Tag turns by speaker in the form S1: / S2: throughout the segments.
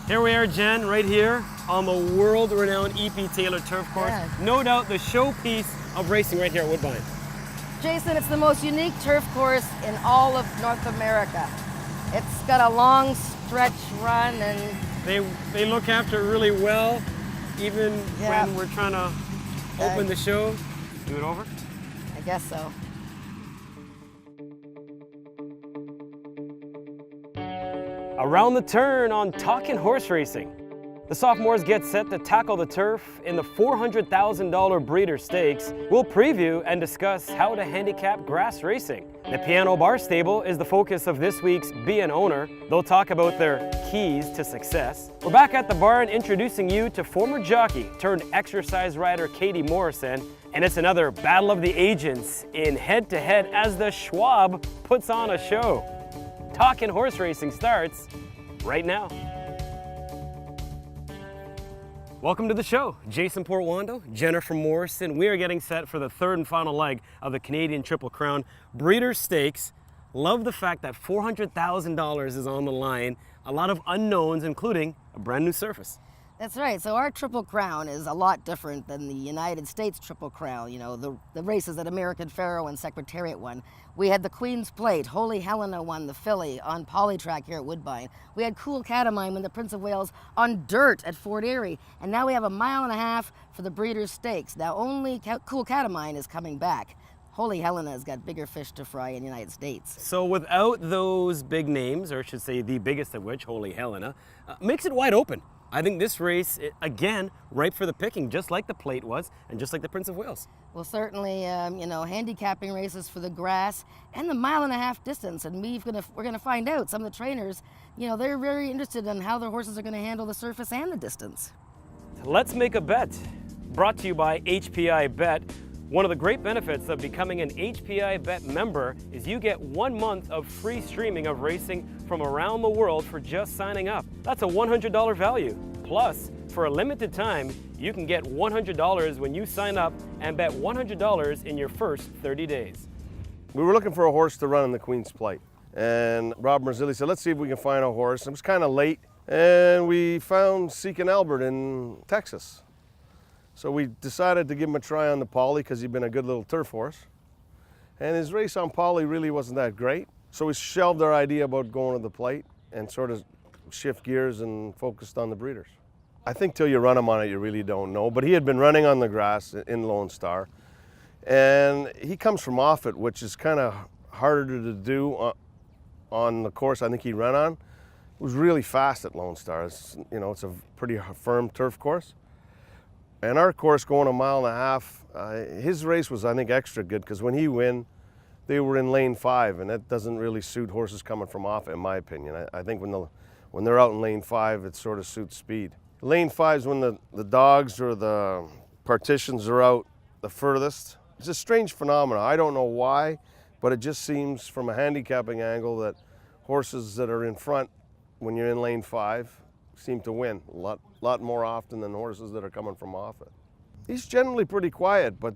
S1: Here we are, Jen, right here on the world-renowned E.P. Taylor Turf Course.
S2: Yeah.
S1: No doubt the showpiece of racing right here at Woodbine.
S2: Jason, it's the most unique turf course in all of North America. It's got a long stretch run and...
S1: They look after it really well, even when we're trying to open the show. Do it over?
S2: I guess so.
S1: Around the turn on Talkin horse racing. The sophomores get set to tackle the turf in the $400,000 Breeder Stakes. We'll preview and discuss how to handicap grass racing. The Piano Bar Stable is the focus of this week's Be an Owner. They'll talk about their keys to success. We're back at the barn introducing you to former jockey turned exercise rider Katie Morrison. And it's another battle of the agents in head-to-head as the Schwab puts on a show. Talkin horse racing starts right now. Welcome to the show. Jason Portwando, Jennifer Morrison. We are getting set for the third and final leg of the Canadian Triple Crown Breeder Stakes. Love the fact that $400,000 is on the line. A lot of unknowns, including a brand new surface.
S2: That's right. So our Triple Crown is a lot different than the United States Triple Crown. You know, the races that American Pharoah and Secretariat won. We had the Queen's Plate. Holy Helena won the filly on Polytrack here at Woodbine. We had Cool Catamine win the Prince of Wales on dirt at Fort Erie. And now we have a 1.5 miles for the Breeders' Stakes. Now only Cool Catamine is coming back. Holy Helena has got bigger fish to fry in the United States.
S1: So without those big names, or I should say the biggest of which, Holy Helena, makes it wide open. I think this race, again, ripe for the picking, just like the Plate was, and just like the Prince of Wales.
S2: Well, certainly, you know, handicapping races for the grass and the 1.5 mile distance. And we're gonna find out. Some of the trainers, you know, they're very interested in how their horses are gonna handle the surface and the distance.
S1: Let's make a bet. Brought to you by HPI Bet. One of the great benefits of becoming an HPI Bet member is you get 1 month of free streaming of racing from around the world for just signing up. That's a $100 value. Plus, for a limited time, you can get $100 when you sign up and bet $100 in your first 30 days.
S3: We were looking for a horse to run in the Queen's Plate. And Rob Marzilli said, let's see if we can find a horse. It was kind of late, and we found Seekin' Albert in Texas. So we decided to give him a try on the Poly because he'd been a good little turf horse. And his race on Poly really wasn't that great. So we shelved our idea about going to the Plate and sort of shift gears and focused on the breeders. I think till you run him on it, you really don't know. But he had been running on the grass in Lone Star. And he comes from Offutt, which is kind of harder to do on the course I think he ran on. It was really fast at Lone Star. It's, you know, it's a pretty firm turf course. And our course going 1.5 miles, his race was, I think, extra good because when he won, they were in lane 5, and that doesn't really suit horses coming from off, in my opinion. I think when they're out in lane 5, it sort of suits speed. Lane 5 is when the dogs or the partitions are out the furthest. It's a strange phenomenon. I don't know why, but it just seems from a handicapping angle that horses that are in front when you're in lane 5 seem to win a lot more often than horses that are coming from off it. He's generally pretty quiet, but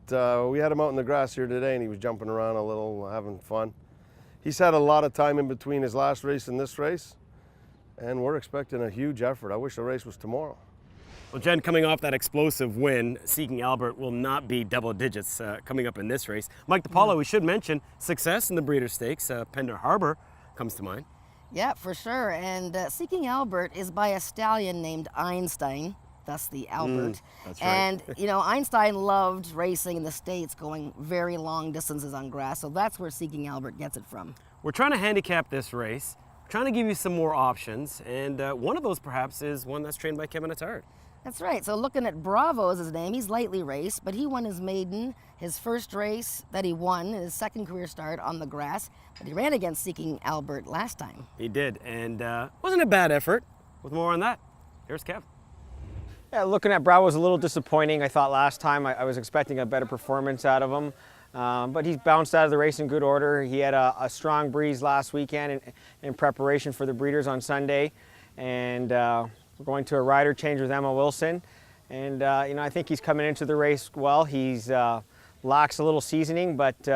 S3: we had him out in the grass here today and he was jumping around a little, having fun. He's had a lot of time in between his last race and this race, and we're expecting a huge effort. I wish the race was tomorrow.
S1: Well, Jen, coming off that explosive win, Seeking Albert will not be double digits coming up in this race. Mike DiPaolo, we should mention success in the Breeder Stakes. Pender Harbor comes to mind.
S2: Yeah, for sure. And Seeking Albert is by a stallion named Einstein, thus the Albert.
S1: That's right.
S2: And, you know, Einstein loved racing in the States, going very long distances on grass. So that's where Seeking Albert gets it from.
S1: We're trying to handicap this race, trying to give you some more options. And one of those perhaps is one that's trained by Kevin Attard.
S2: That's right. So looking at Bravo is his name. He's lightly raced, but he won his maiden, his first race that he won, his second career start on the grass. But he ran against Seeking Albert last time.
S1: He did, and wasn't a bad effort. With more on that, here's Kev.
S4: Yeah, looking at Bravo was a little disappointing. I thought last time I was expecting a better performance out of him. But he's bounced out of the race in good order. He had a strong breeze last weekend in preparation for the breeders on Sunday. And we're going to a rider change with Emma Wilson. And you know, I think he's coming into the race well. He's lacks a little seasoning, but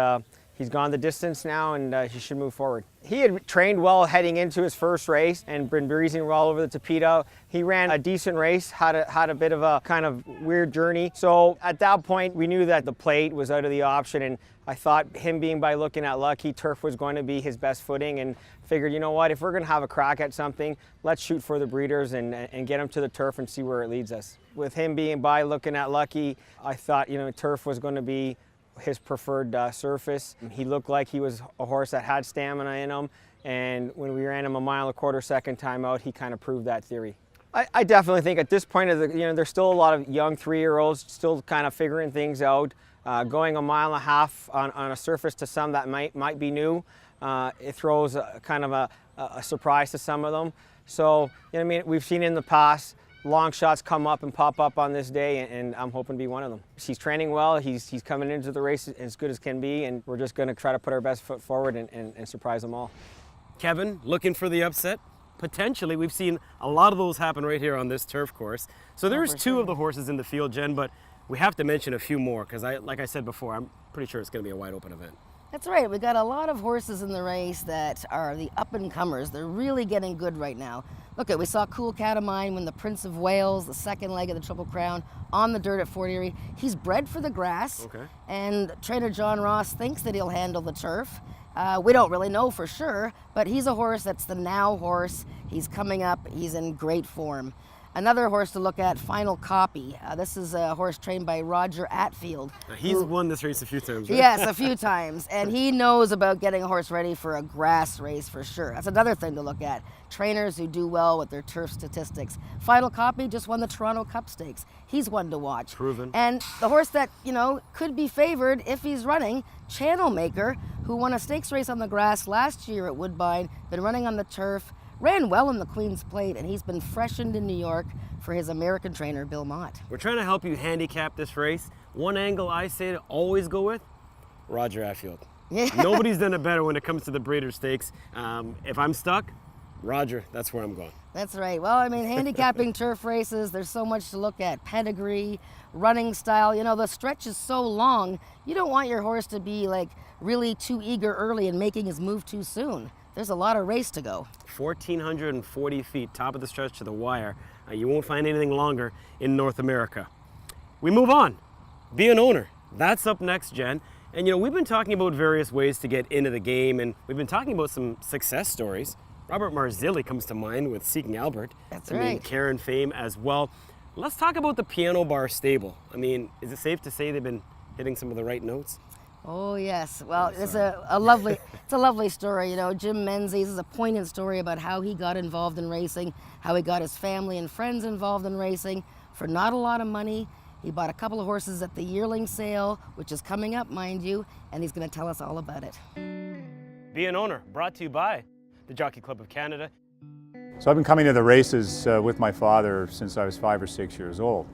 S4: He's gone the distance now, and he should move forward. He had trained well heading into his first race and been breezing well over the Tapito. He ran a decent race, had a bit of a kind of weird journey. So at that point, we knew that the plate was out of the option, and I thought him being by looking at lucky, turf was going to be his best footing, and figured, you know what, if we're going to have a crack at something, let's shoot for the breeders and get him to the turf and see where it leads us. With him being by looking at lucky, I thought, you know, turf was going to be his preferred surface. He looked like he was a horse that had stamina in him, and when we ran him a mile and a quarter second time out, he kind of proved that theory. I definitely think at this point of the, you know, there's still a lot of young 3-year-olds still kind of figuring things out. Going a mile and a half on a surface to some that might be new, it throws kind of a surprise to some of them. So, you know, I mean, we've seen in the past long shots come up and pop up on this day, and I'm hoping to be one of them. He's training well, he's coming into the race as good as can be, and we're just going to try to put our best foot forward and surprise them all.
S1: Kevin, looking for the upset? Potentially. We've seen a lot of those happen right here on this turf course. So there's two of the horses in the field, Jen, but we have to mention a few more because, like I said before, I'm pretty sure it's going to be a wide open event.
S2: That's right. We got a lot of horses in the race that are the up-and-comers. They're really getting good right now. Look, we saw Cool Cat of Mine win the Prince of Wales, the second leg of the Triple Crown, on the dirt at Fort Erie. He's bred for the grass, and trainer John Ross thinks that he'll handle the turf. We don't really know for sure, but he's a horse that's the now horse. He's coming up. He's in great form. Another horse to look at, Final Copy. This is a horse trained by Roger Atfield.
S1: He's won this race a few times, right?
S2: Yes, a few times. And he knows about getting a horse ready for a grass race for sure. That's another thing to look at. Trainers who do well with their turf statistics. Final Copy just won the Toronto Cup Stakes. He's one to watch.
S1: Proven.
S2: And the horse that, you know, could be favored if he's running, Channel Maker, who won a stakes race on the grass last year at Woodbine, been running on the turf, ran well in the Queen's Plate, and he's been freshened in New York for his American trainer, Bill Mott.
S1: We're trying to help you handicap this race. One angle I say to always go with, Roger Atfield.
S2: Yeah.
S1: Nobody's done it better when it comes to the Breeders' Stakes. If I'm stuck, Roger, that's where I'm going.
S2: That's right. Well, I mean, handicapping turf races, there's so much to look at. Pedigree, running style. You know, the stretch is so long, you don't want your horse to be like really too eager early and making his move too soon. There's a lot of race to go.
S1: 1,440 feet, top of the stretch to the wire. You won't find anything longer in North America. We move on. Be an owner. That's up next, Jen. And you know, we've been talking about various ways to get into the game, and we've been talking about some success stories. Robert Marzilli comes to mind with Seeking Albert.
S2: That's
S1: right. I mean, Karen fame as well. Let's talk about the Piano Bar stable. I mean, is it safe to say they've been hitting some of the right notes?
S2: Oh yes, well it's a lovely story. You know, Jim Menzies is a poignant story about how he got involved in racing, how he got his family and friends involved in racing for not a lot of money. He bought a couple of horses at the yearling sale, which is coming up, mind you, and he's going to tell us all about it.
S1: Be an Owner, brought to you by the Jockey Club of Canada.
S5: So I've been coming to the races with my father since I was 5 or 6 years old.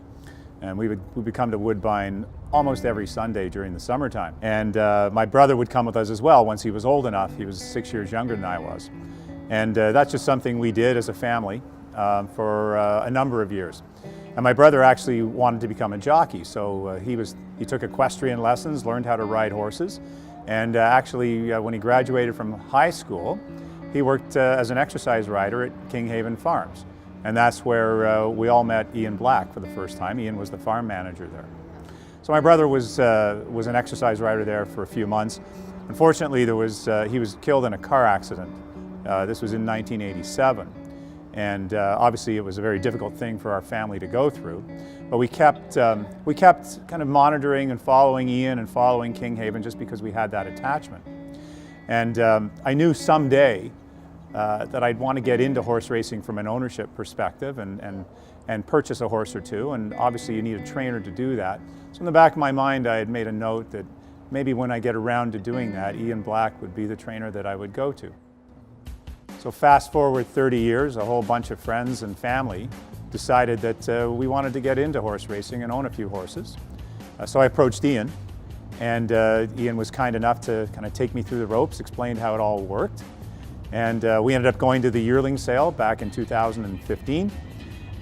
S5: And we would come to Woodbine almost every Sunday during the summertime. And my brother would come with us as well once he was old enough. He was 6 years younger than I was. And that's just something we did as a family for a number of years. And my brother actually wanted to become a jockey, so he took equestrian lessons, learned how to ride horses, and actually when he graduated from high school, he worked as an exercise rider at Kinghaven Farms. And that's where we all met Ian Black for the first time. Ian was the farm manager there. So my brother was an exercise rider there for a few months. Unfortunately, he was killed in a car accident. This was in 1987. And obviously it was a very difficult thing for our family to go through. But we kept kind of monitoring and following Ian and following Kinghaven just because we had that attachment. And I knew someday that I'd want to get into horse racing from an ownership perspective and purchase a horse or two, and obviously you need a trainer to do that. So in the back of my mind I had made a note that maybe when I get around to doing that, Ian Black would be the trainer that I would go to. So fast forward 30 years, a whole bunch of friends and family decided that we wanted to get into horse racing and own a few horses. So I approached Ian, and Ian was kind enough to kind of take me through the ropes, explained how it all worked. And we ended up going to the yearling sale back in 2015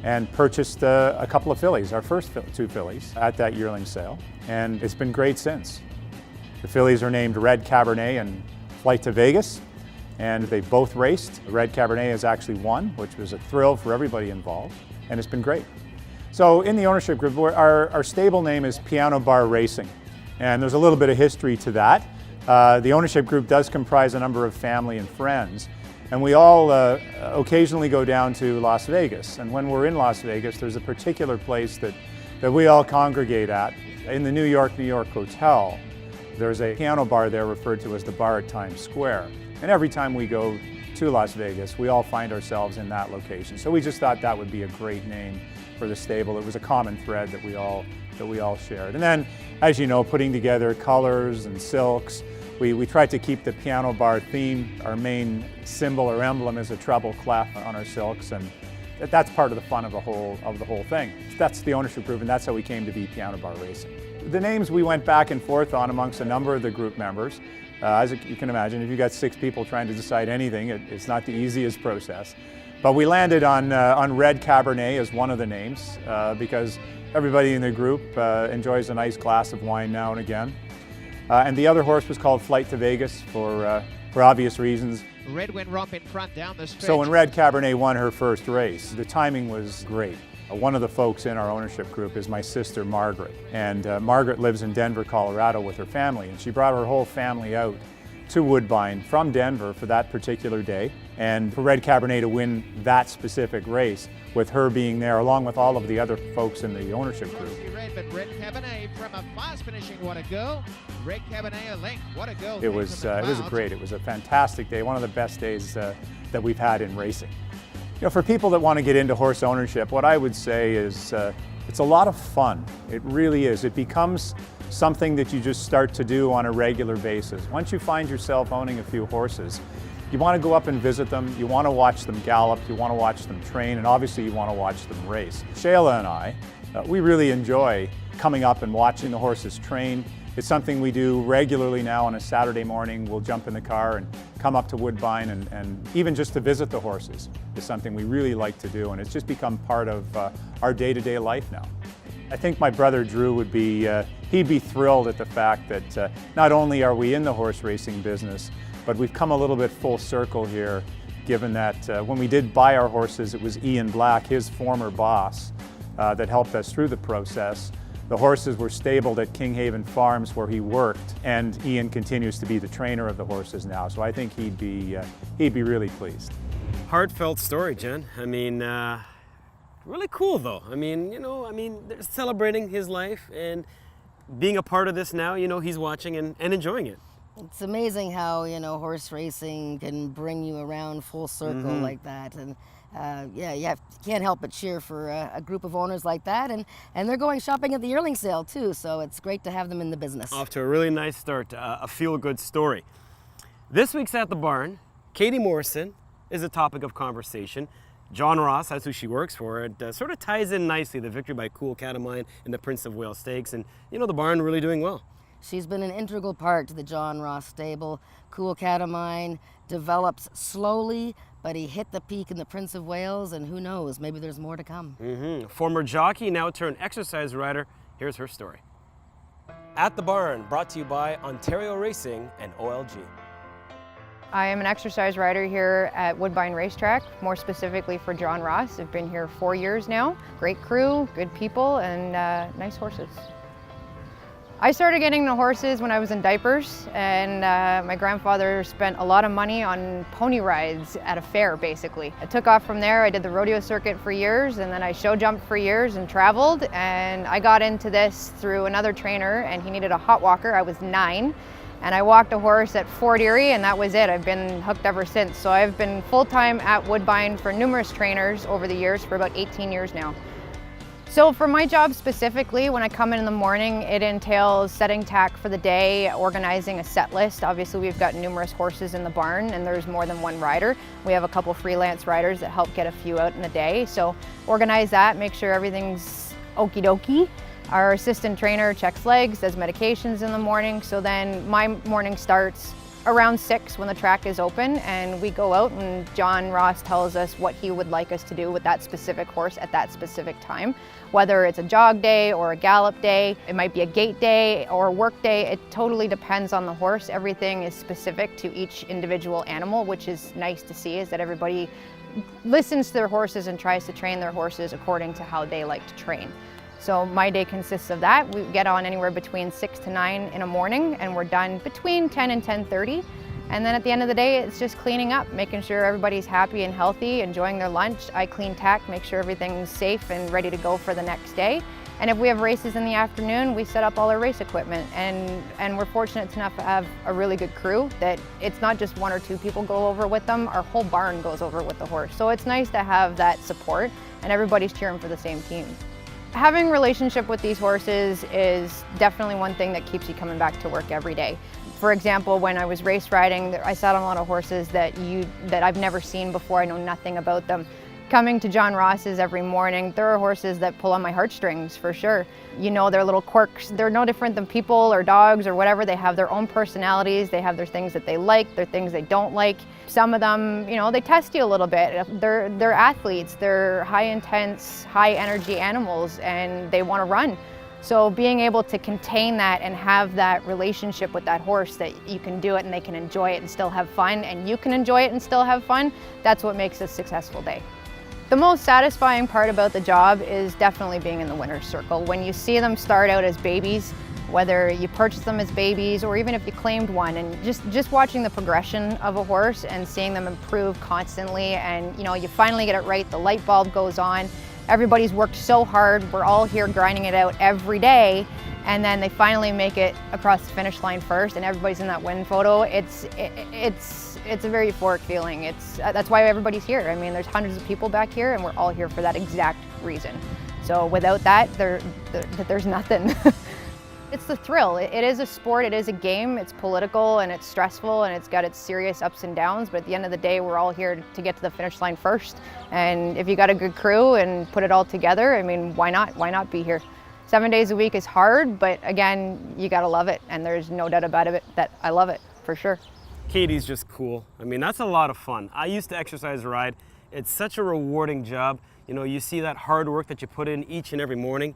S5: and purchased a couple of fillies, our first two fillies, at that yearling sale. And it's been great since. The fillies are named Red Cabernet and Flight to Vegas, and they both raced. The Red Cabernet has actually won, which was a thrill for everybody involved, and it's been great. So in the ownership group, our stable name is Piano Bar Racing, and there's a little bit of history to that. The ownership group does comprise a number of family and friends, and we all occasionally go down to Las Vegas. And when we're in Las Vegas, there's a particular place that we all congregate at. In the New York Hotel, there's a piano bar there referred to as the Bar at Times Square. And every time we go to Las Vegas, we all find ourselves in that location. So we just thought that would be a great name for the stable. It was a common thread that we all shared. And then, as you know, putting together colors and silks, we tried to keep the piano bar theme. Our main symbol or emblem is a treble clef on our silks, and that's part of the fun of the whole thing. That's the ownership group, and that's how we came to be Piano Bar Racing. The names we went back and forth on amongst a number of the group members. As you can imagine, if you've got 6 people trying to decide anything, it's not the easiest process. But we landed on Red Cabernet as one of the names because everybody in the group enjoys a nice glass of wine now and again. And the other horse was called Flight to Vegas for obvious reasons.
S6: Red went romp in front down the stretch.
S5: So when Red Cabernet won her first race, the timing was great. One of the folks in our ownership group is my sister Margaret, and Margaret lives in Denver, Colorado with her family, and she brought her whole family out to Woodbine from Denver for that particular day, and for Red Cabernet to win that specific race with her being there along with all of the other folks in the ownership group.
S6: Red, but Red Cabernet from a fast finishing, what a go. Red Cabernet a length, what a go.
S5: It was great. It was a fantastic day, one of the best days that we've had in racing. You know, for people that want to get into horse ownership, what I would say is it's a lot of fun. It really is. It becomes something that you just start to do on a regular basis. Once you find yourself owning a few horses, you want to go up and visit them, you want to watch them gallop, you want to watch them train, and obviously you want to watch them race. Shayla and I, we really enjoy coming up and watching the horses train. It's something we do regularly now on a Saturday morning. We'll jump in the car and come up to Woodbine, and even just to visit the horses is something we really like to do, and it's just become part of our day-to-day life now. I think my brother Drew would be, he'd be thrilled at the fact that not only are we in the horse racing business, but we've come a little bit full circle here, given that when we did buy our horses, it was Ian Black, his former boss, that helped us through the process. The horses were stabled at Kinghaven Farms where he worked, and Ian continues to be the trainer of the horses now, so I think he'd be really pleased.
S1: Heartfelt story, Jen. I mean, really cool though. I mean, they're celebrating his life and being a part of this now, he's watching and enjoying it.
S2: It's amazing how, horse racing can bring you around full circle like that. And you can't help but cheer for a group of owners like that. And they're going shopping at the yearling sale too, so it's great to have them in the business.
S1: Off to a really nice start, a feel-good story. This week's At the Barn, Katie Morrison is a topic of conversation. John Ross, that's who she works for. It sort of ties in nicely, the victory by Cool Catamine in the Prince of Wales Stakes, and the barn really doing well.
S2: She's been an integral part to the John Ross stable. Cool Catamine develops slowly, but he hit the peak in the Prince of Wales, and who knows, maybe there's more to come.
S1: Former jockey, now turned exercise rider. Here's her story. At the Barn, brought to you by Ontario Racing and OLG.
S7: I am an exercise rider here at Woodbine Racetrack, more specifically for John Ross. I've been here 4 years now. Great crew, good people, and nice horses. I started getting into horses when I was in diapers, and my grandfather spent a lot of money on pony rides at a fair, basically. I took off from there. I did the rodeo circuit for years, and then I show jumped for years and traveled, and I got into this through another trainer, and he needed a hot walker. I was 9, and I walked a horse at Fort Erie, and that was it. I've been hooked ever since. So I've been full-time at Woodbine for numerous trainers over the years for about 18 years now. So for my job specifically, when I come in the morning, it entails setting tack for the day, organizing a set list. Obviously, we've got numerous horses in the barn, and there's more than one rider. We have a couple freelance riders that help get a few out in the day. So organize that, make sure everything's okie dokie. Our assistant trainer checks legs, does medications in the morning. So then my morning starts around 6 when the track is open, and we go out and John Ross tells us what he would like us to do with that specific horse at that specific time. Whether it's a jog day or a gallop day, it might be a gait day or a work day, it totally depends on the horse. Everything is specific to each individual animal, which is nice to see, is that everybody listens to their horses and tries to train their horses according to how they like to train. So my day consists of that. We get on anywhere between 6 to 9 in the morning, and we're done between 10 and 10:30. And then at the end of the day, it's just cleaning up, making sure everybody's happy and healthy, enjoying their lunch. I clean tack, make sure everything's safe and ready to go for the next day. And if we have races in the afternoon, we set up all our race equipment. And we're fortunate enough to have a really good crew that it's not just 1 or 2 people go over with them, our whole barn goes over with the horse. So it's nice to have that support and everybody's cheering for the same team. Having a relationship with these horses is definitely one thing that keeps you coming back to work every day. For example, when I was race riding, I sat on a lot of horses that I've never seen before. I know nothing about them. Coming to John Ross's every morning, there are horses that pull on my heartstrings for sure. You know, their little quirks, they're no different than people or dogs or whatever. They have their own personalities. They have their things that they like, their things they don't like. Some of them, you know, they test you a little bit. They're athletes, they're high intense, high energy animals, and they want to run. So being able to contain that and have that relationship with that horse, that you can do it and they can enjoy it and still have fun, and you can enjoy it and still have fun, that's what makes a successful day. The most satisfying part about the job is definitely being in the winner's circle. When you see them start out as babies, whether you purchase them as babies or even if you claimed one, and just watching the progression of a horse and seeing them improve constantly, and you know, you finally get it right, the light bulb goes on, everybody's worked so hard, we're all here grinding it out every day, and then they finally make it across the finish line first and everybody's in that win photo. It's a very euphoric feeling. That's why everybody's here. I mean, there's hundreds of people back here and we're all here for that exact reason. So without that, there's nothing. It's the thrill. It is a sport, it is a game, it's political and it's stressful and it's got its serious ups and downs, but at the end of the day, we're all here to get to the finish line first. And if you got a good crew and put it all together, I mean, why not? Why not be here? 7 days a week is hard, but again, you gotta love it, and there's no doubt about it that I love it, for sure.
S1: Katie's just cool. I mean, that's a lot of fun. I used to exercise ride. It's such a rewarding job. You know, you see that hard work that you put in each and every morning,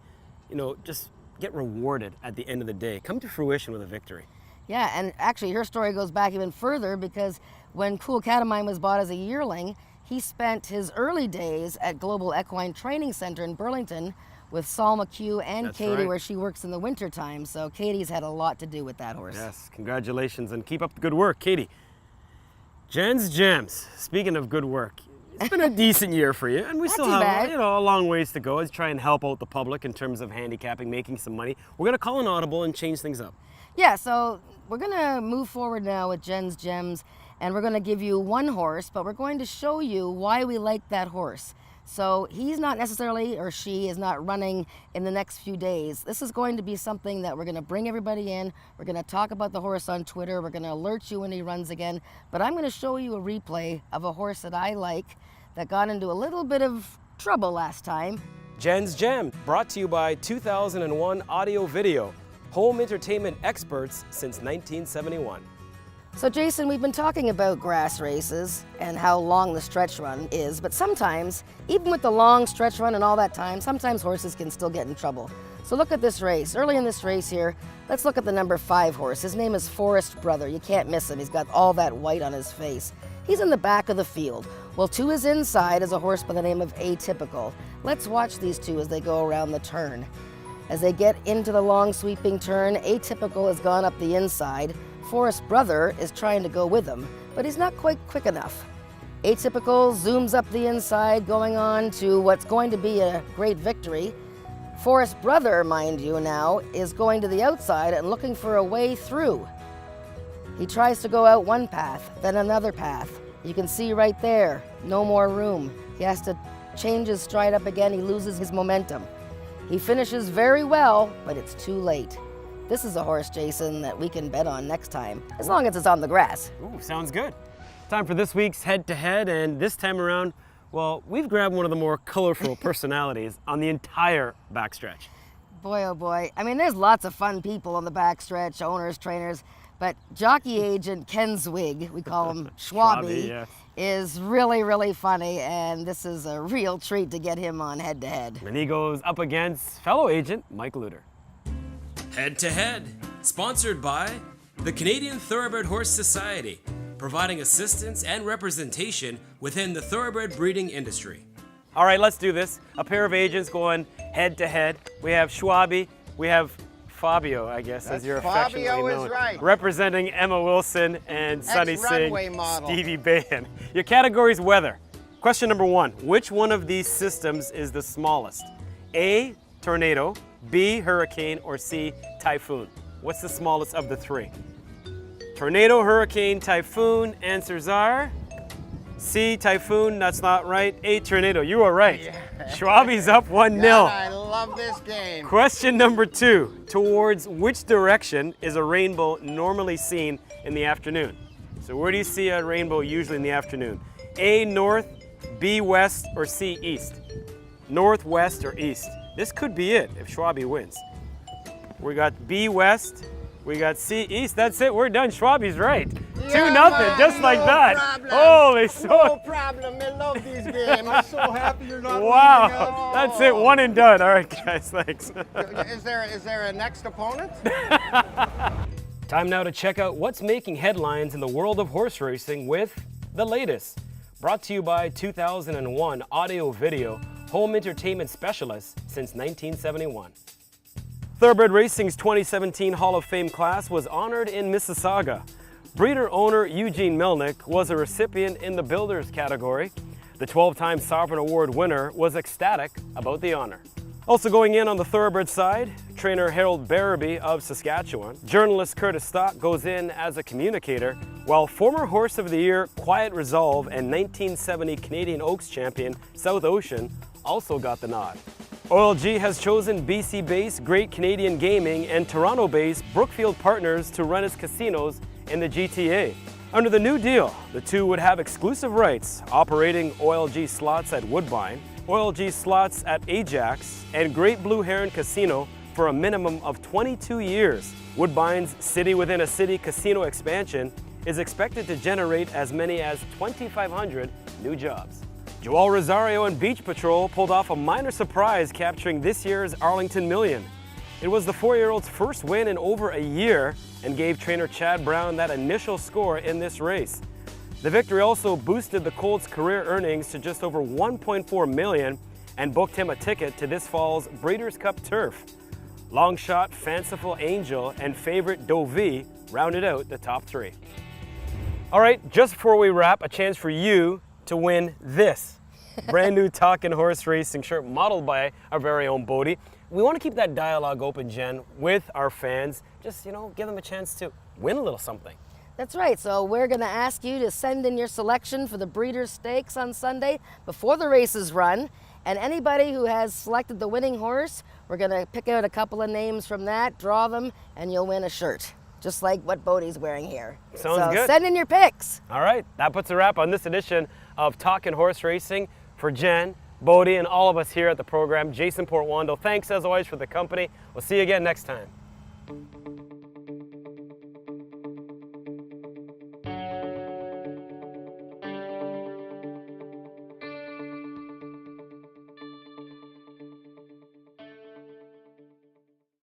S1: you know, just get rewarded at the end of the day. Come to fruition with a victory.
S2: Yeah, and actually her story goes back even further, because when Cool Catamine was bought as a yearling, he spent his early days at Global Equine Training Center in Burlington with Saul McHugh and
S1: That's
S2: Katie,
S1: right.
S2: where she works in the wintertime. So Katie's had a lot to do with that horse.
S1: Yes, congratulations and keep up the good work, Katie. Jen's Gems, speaking of good work, it's been a decent year for you, and we
S2: Not
S1: still
S2: too
S1: have
S2: bad.
S1: a long ways to go as try and help out the public in terms of handicapping, making some money. We're going to call an audible and change things up.
S2: Yeah, so we're gonna move forward now with Jen's Gems, and we're gonna give you one horse, but we're going to show you why we like that horse. So he's not necessarily, or she is not running in the next few days. This is going to be something that we're gonna bring everybody in. We're gonna talk about the horse on Twitter. We're gonna alert you when he runs again. But I'm gonna show you a replay of a horse that I like that got into a little bit of trouble last time.
S1: Jen's Gem, brought to you by 2001 Audio Video, home entertainment experts since 1971.
S2: So Jason, we've been talking about grass races and how long the stretch run is, but sometimes, even with the long stretch run and all that time, sometimes horses can still get in trouble. So look at this race. Early in this race here, let's look at the number 5 horse. His name is Forest Brother. You can't miss him. He's got all that white on his face. He's in the back of the field. Well, to his inside is a horse by the name of Atypical. Let's watch these two as they go around the turn. As they get into the long sweeping turn, Atypical has gone up the inside. Forest Brother is trying to go with him, but he's not quite quick enough. Atypical zooms up the inside, going on to what's going to be a great victory. Forest Brother, mind you now, is going to the outside and looking for a way through. He tries to go out one path, then another path. You can see right there, no more room. He has to change his stride up again. He loses his momentum. He finishes very well, but it's too late. This is a horse, Jason, that we can bet on next time, as long as it's on the grass.
S1: Ooh, sounds good. Time for this week's head-to-head, and this time around, well, we've grabbed one of the more colorful personalities on the entire backstretch.
S2: Boy, oh boy. I mean, there's lots of fun people on the backstretch, owners, trainers, But jockey agent Ken Zwig, we call him Schwabi,
S1: yes.
S2: is really, really funny, and this is a real treat to get him on head-to-head.
S1: And he goes up against fellow agent Mike Luter.
S8: Head to Head, sponsored by the Canadian Thoroughbred Horse Society, providing assistance and representation within the thoroughbred breeding industry.
S1: All right, let's do this. A pair of agents going head to head. We have Schwabi, we have Fabio, I guess, as you're affectionately
S4: Fabio is
S1: known.
S4: right.
S1: Representing Emma Wilson and Sunny Singh,
S4: Ex-runway model.
S1: Stevie Bahan. Your category is weather. Question number 1, which one of these systems is the smallest? A, tornado, B, hurricane, or C, typhoon? What's the smallest of the 3? Tornado, hurricane, typhoon. Answers are C, typhoon. That's not right. A, tornado. You are right.
S4: Yeah.
S1: Schwabi's up 1-0.
S4: I love this game.
S1: Question number 2. Towards which direction is a rainbow normally seen in the afternoon? So where do you see a rainbow usually in the afternoon? A, north, B, west, or C, east? North, west, or east? This could be it if Schwabi wins. We got B, west. We got C, east. That's it. We're done. Schwabi's right. 2-0, just like that.
S4: Problem.
S1: Holy
S4: No
S1: so.
S4: problem. I love these games. I'm so happy you're not
S1: Wow. That's it. 1 and done. All right, guys. Thanks.
S4: Is there a next opponent?
S1: Time now to check out what's making headlines in the world of horse racing with The Latest. Brought to you by 2001 Audio Video Home Entertainment Specialist since 1971. Thoroughbred Racing's 2017 Hall of Fame class was honored in Mississauga. Breeder owner Eugene Melnick was a recipient in the Builders category. The 12-time Sovereign Award winner was ecstatic about the honor. Also going in on the thoroughbred side, trainer Harold Barabee of Saskatchewan. Journalist Curtis Stock goes in as a communicator, while former Horse of the Year Quiet Resolve and 1970 Canadian Oaks champion South Ocean also got the nod. OLG has chosen BC-based Great Canadian Gaming and Toronto-based Brookfield Partners to run its casinos in the GTA. Under the new deal, the two would have exclusive rights operating OLG slots at Woodbine, OLG slots at Ajax, and Great Blue Heron Casino for a minimum of 22 years. Woodbine's city-within-a-city casino expansion is expected to generate as many as 2,500 new jobs. Joel Rosario and Beach Patrol pulled off a minor surprise capturing this year's Arlington Million. It was the 4-year-old's first win in over a year and gave trainer Chad Brown that initial score in this race. The victory also boosted the colt's career earnings to just over $1.4 million and booked him a ticket to this fall's Breeders' Cup Turf. Longshot, Fanciful Angel, and favorite Dovey rounded out the top 3. All right, just before we wrap, a chance for you to win this brand new Talkin horse racing shirt modeled by our very own Bodie. We want to keep that dialogue open, Jen, with our fans. Just, give them a chance to win a little something.
S2: That's right, so we're going to ask you to send in your selection for the Breeders' Stakes on Sunday before the races run. And anybody who has selected the winning horse, we're going to pick out a couple of names from that, draw them, and you'll win a shirt. Just like what Bodie's wearing here.
S1: Sounds good.
S2: Send in your picks.
S1: All right, that puts a wrap on this edition of Talkin Horse Racing. For Jen, Bodie, and all of us here at the program, Jason Portwando, thanks as always for the company. We'll see you again next time.